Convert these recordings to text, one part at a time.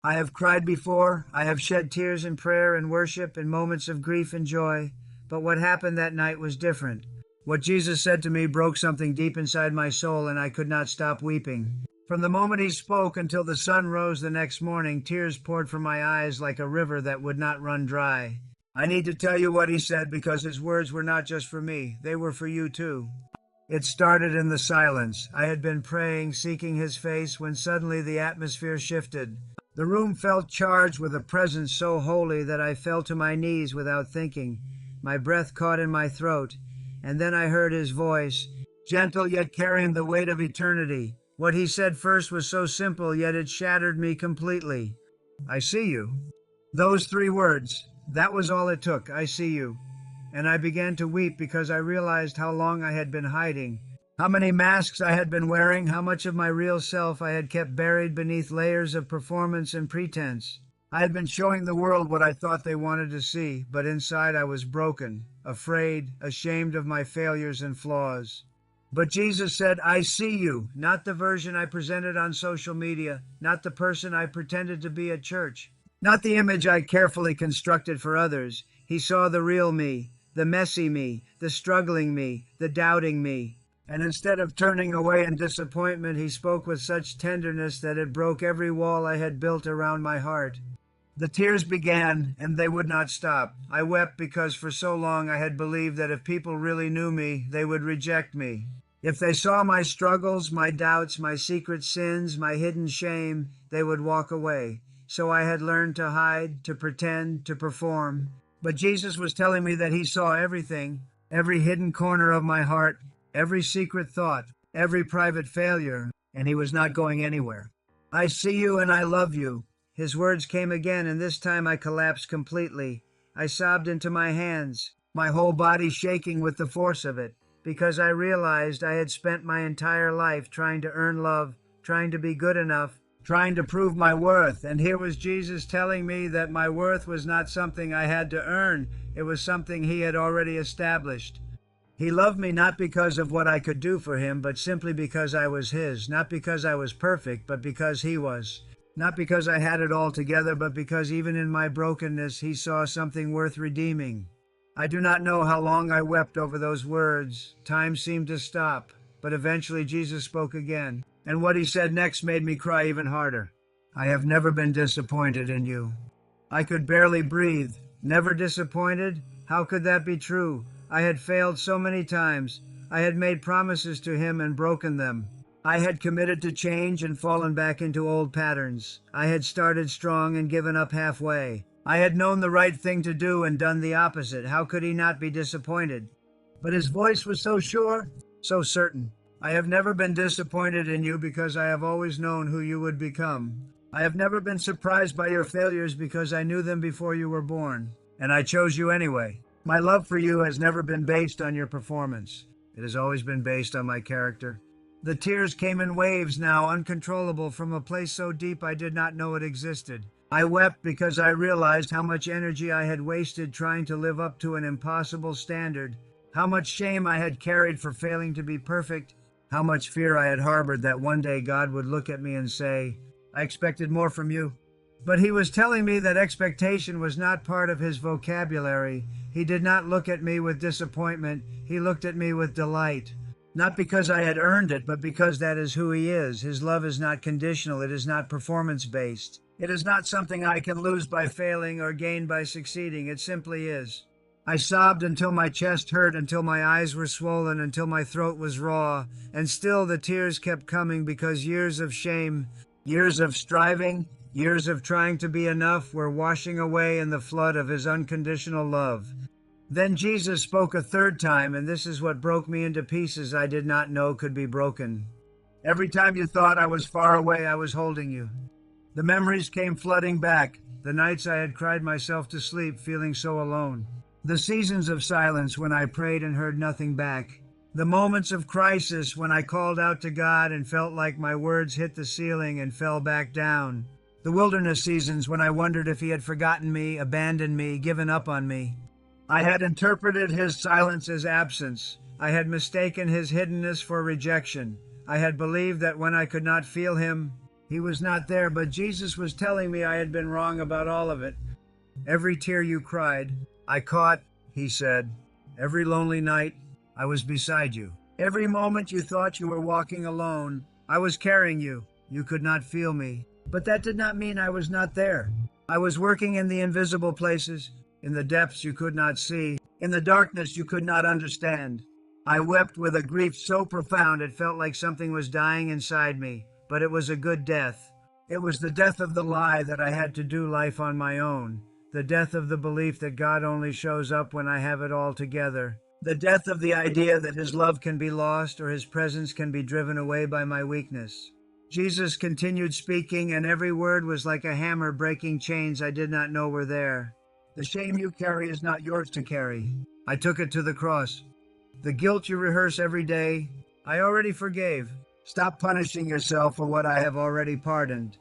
I have cried before, I have shed tears in prayer and worship in moments of grief and joy, but what happened that night was different. What Jesus said to me broke something deep inside my soul, and I could not stop weeping. From the moment he spoke until the sun rose the next morning, tears poured from my eyes like a river that would not run dry. I need to tell you what he said because his words were not just for me, they were for you too. It started in the silence. I had been praying, seeking his face, when suddenly the atmosphere shifted. The room felt charged with a presence so holy that I fell to my knees without thinking. My breath caught in my throat, and then I heard his voice, gentle yet carrying the weight of eternity. What he said first was so simple, yet it shattered me completely. I see you. Those 3 words, that was all it took. I see you. And I began to weep because I realized how long I had been hiding, how many masks I had been wearing, how much of my real self I had kept buried beneath layers of performance and pretense. I had been showing the world what I thought they wanted to see, but inside I was broken, afraid, ashamed of my failures and flaws. But Jesus said, I see you, not the version I presented on social media, not the person I pretended to be at church, not the image I carefully constructed for others. He saw the real me, the messy me, the struggling me, the doubting me. And instead of turning away in disappointment, he spoke with such tenderness that it broke every wall I had built around my heart. The tears began, and they would not stop. I wept because for so long I had believed that if people really knew me, they would reject me. If they saw my struggles, my doubts, my secret sins, my hidden shame, they would walk away. So I had learned to hide, to pretend, to perform. But Jesus was telling me that he saw everything, every hidden corner of my heart, every secret thought, every private failure, and he was not going anywhere. I see you and I love you. His words came again, and this time I collapsed completely. I sobbed into my hands, my whole body shaking with the force of it, because I realized I had spent my entire life trying to earn love, trying to be good enough, trying to prove my worth. And here was Jesus telling me that my worth was not something I had to earn. It was something he had already established. He loved me not because of what I could do for him, but simply because I was his. Not because I was perfect, but because he was. Not because I had it all together, but because even in my brokenness, he saw something worth redeeming. I do not know how long I wept over those words. Time seemed to stop, but eventually Jesus spoke again. And what he said next made me cry even harder. I have never been disappointed in you. I could barely breathe. Never disappointed? How could that be true? I had failed so many times. I had made promises to him and broken them. I had committed to change and fallen back into old patterns. I had started strong and given up halfway. I had known the right thing to do and done the opposite. How could he not be disappointed? But his voice was so sure, so certain. I have never been disappointed in you because I have always known who you would become. I have never been surprised by your failures because I knew them before you were born, and I chose you anyway. My love for you has never been based on your performance. It has always been based on my character. The tears came in waves now, uncontrollable, from a place so deep I did not know it existed. I wept because I realized how much energy I had wasted trying to live up to an impossible standard, how much shame I had carried for failing to be perfect, how much fear I had harbored that one day God would look at me and say, I expected more from you. But he was telling me that expectation was not part of his vocabulary. He did not look at me with disappointment. He looked at me with delight. Not because I had earned it, but because that is who he is. His love is not conditional. It is not performance-based. It is not something I can lose by failing or gain by succeeding. It simply is. I sobbed until my chest hurt, until my eyes were swollen, until my throat was raw, and still the tears kept coming because years of shame, years of striving, years of trying to be enough were washing away in the flood of his unconditional love. Then Jesus spoke a third time, and this is what broke me into pieces I did not know could be broken. Every time you thought I was far away, I was holding you. The memories came flooding back, the nights I had cried myself to sleep feeling so alone. The seasons of silence when I prayed and heard nothing back. The moments of crisis when I called out to God and felt like my words hit the ceiling and fell back down. The wilderness seasons when I wondered if he had forgotten me, abandoned me, given up on me. I had interpreted his silence as absence. I had mistaken his hiddenness for rejection. I had believed that when I could not feel him, He was not there, but Jesus was telling me I had been wrong about all of it. Every tear you cried, I caught, he said. Every lonely night, I was beside you. Every moment you thought you were walking alone, I was carrying you. You could not feel me. But that did not mean I was not there. I was working in the invisible places, in the depths you could not see, in the darkness you could not understand. I wept with a grief so profound it felt like something was dying inside me, but it was a good death. It was the death of the lie that I had to do life on my own, the death of the belief that God only shows up when I have it all together, the death of the idea that his love can be lost or his presence can be driven away by my weakness. Jesus continued speaking, and every word was like a hammer breaking chains I did not know were there. The shame you carry is not yours to carry. I took it to the cross. The guilt you rehearse every day, I already forgave. Stop punishing yourself for what I have already pardoned.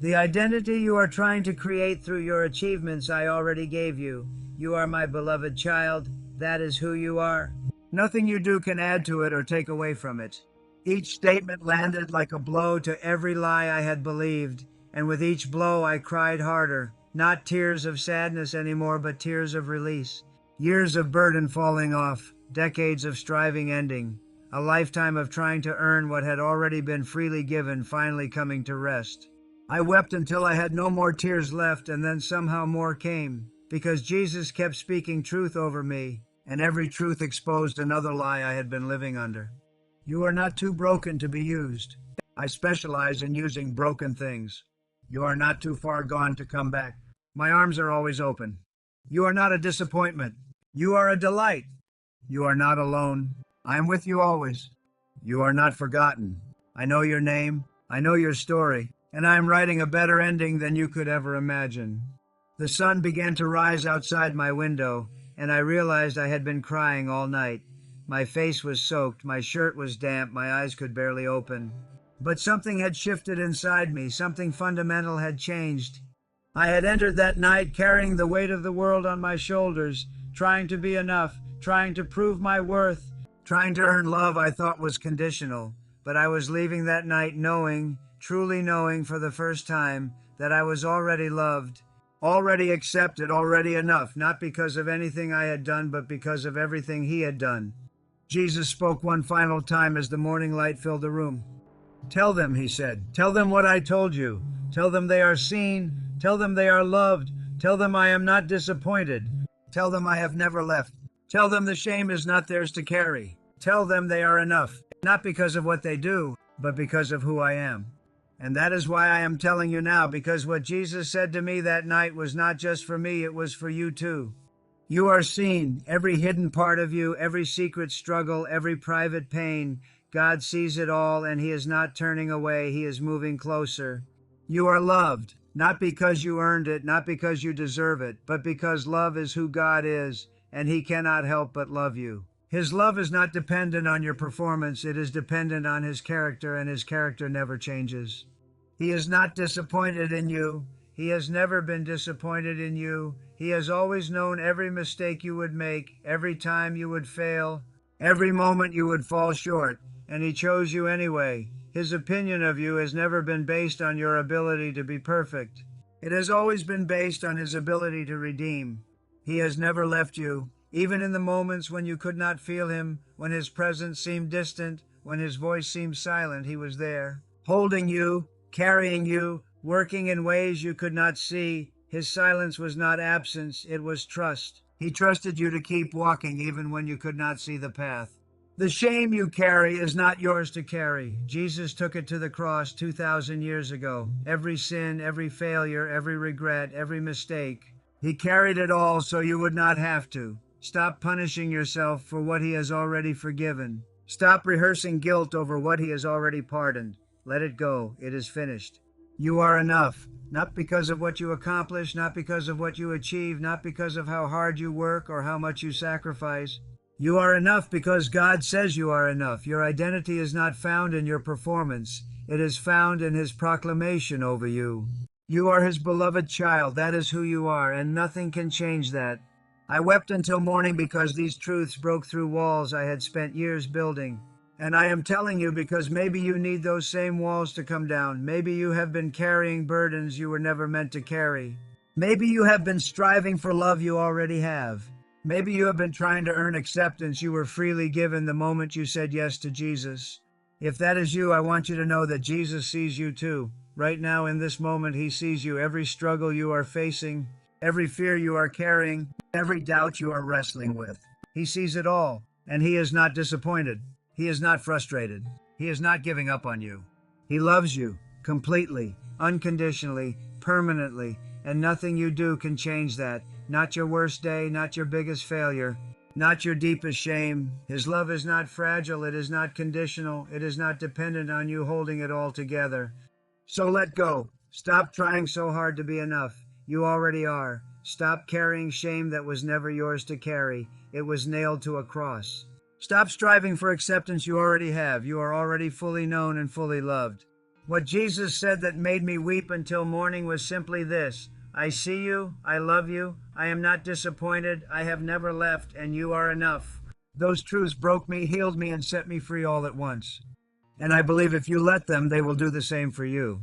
The identity you are trying to create through your achievements I already gave you. You are my beloved child. That is who you are. Nothing you do can add to it or take away from it. Each statement landed like a blow to every lie I had believed, and with each blow I cried harder, not tears of sadness anymore, but tears of release. Years of burden falling off, decades of striving ending, a lifetime of trying to earn what had already been freely given finally coming to rest. I wept until I had no more tears left, and then somehow more came, because Jesus kept speaking truth over me, and every truth exposed another lie I had been living under. You are not too broken to be used. I specialize in using broken things. You are not too far gone to come back. My arms are always open. You are not a disappointment. You are a delight. You are not alone. I am with you always. You are not forgotten. I know your name. I know your story. And I am writing a better ending than you could ever imagine. The sun began to rise outside my window, and I realized I had been crying all night. My face was soaked, my shirt was damp, my eyes could barely open. But something had shifted inside me, something fundamental had changed. I had entered that night carrying the weight of the world on my shoulders, trying to be enough, trying to prove my worth, trying to earn love I thought was conditional. But I was leaving that night knowing, truly knowing for the first time, that I was already loved, already accepted, already enough, not because of anything I had done, but because of everything he had done. Jesus spoke one final time as the morning light filled the room. Tell them, he said. Tell them what I told you. Tell them they are seen. Tell them they are loved. Tell them I am not disappointed. Tell them I have never left. Tell them the shame is not theirs to carry. Tell them they are enough, not because of what they do, but because of who I am. And that is why I am telling you now, because what Jesus said to me that night was not just for me, it was for you too. You are seen, every hidden part of you, every secret struggle, every private pain. God sees it all, and he is not turning away, he is moving closer. You are loved, not because you earned it, not because you deserve it, but because love is who God is, and he cannot help but love you. His love is not dependent on your performance, it is dependent on his character, and his character never changes. He is not disappointed in you. He has never been disappointed in you. He has always known every mistake you would make, every time you would fail, every moment you would fall short, and he chose you anyway. His opinion of you has never been based on your ability to be perfect. It has always been based on his ability to redeem. He has never left you, even in the moments when you could not feel him, when his presence seemed distant, when his voice seemed silent, he was there, holding you, carrying you, working in ways you could not see. His silence was not absence, it was trust. He trusted you to keep walking even when you could not see the path. The shame you carry is not yours to carry. Jesus took it to the cross 2,000 years ago. Every sin, every failure, every regret, every mistake. He carried it all so you would not have to. Stop punishing yourself for what he has already forgiven. Stop rehearsing guilt over what he has already pardoned. Let it go. It is finished. You are enough, not because of what you accomplish, not because of what you achieve, not because of how hard you work or how much you sacrifice. You are enough because God says you are enough. Your identity is not found in your performance. It is found in his proclamation over you. You are his beloved child. That is who you are, and nothing can change that. I wept until morning because these truths broke through walls I had spent years building. And I am telling you because maybe you need those same walls to come down. Maybe you have been carrying burdens you were never meant to carry. Maybe you have been striving for love you already have. Maybe you have been trying to earn acceptance you were freely given the moment you said yes to Jesus. If that is you, I want you to know that Jesus sees you too. Right now, in this moment, he sees you. Every struggle you are facing, every fear you are carrying, every doubt you are wrestling with. He sees it all, and he is not disappointed. He is not frustrated. He is not giving up on you. He loves you completely, unconditionally, permanently, and nothing you do can change that. Not your worst day, not your biggest failure, not your deepest shame. His love is not fragile. It is not conditional. It is not dependent on you holding it all together. So let go. Stop trying so hard to be enough. You already are. Stop carrying shame that was never yours to carry. It was nailed to a cross. Stop striving for acceptance you already have. You are already fully known and fully loved. What Jesus said that made me weep until morning was simply this: I see you, I love you, I am not disappointed, I have never left, and you are enough. Those truths broke me, healed me, and set me free all at once. And I believe if you let them, they will do the same for you.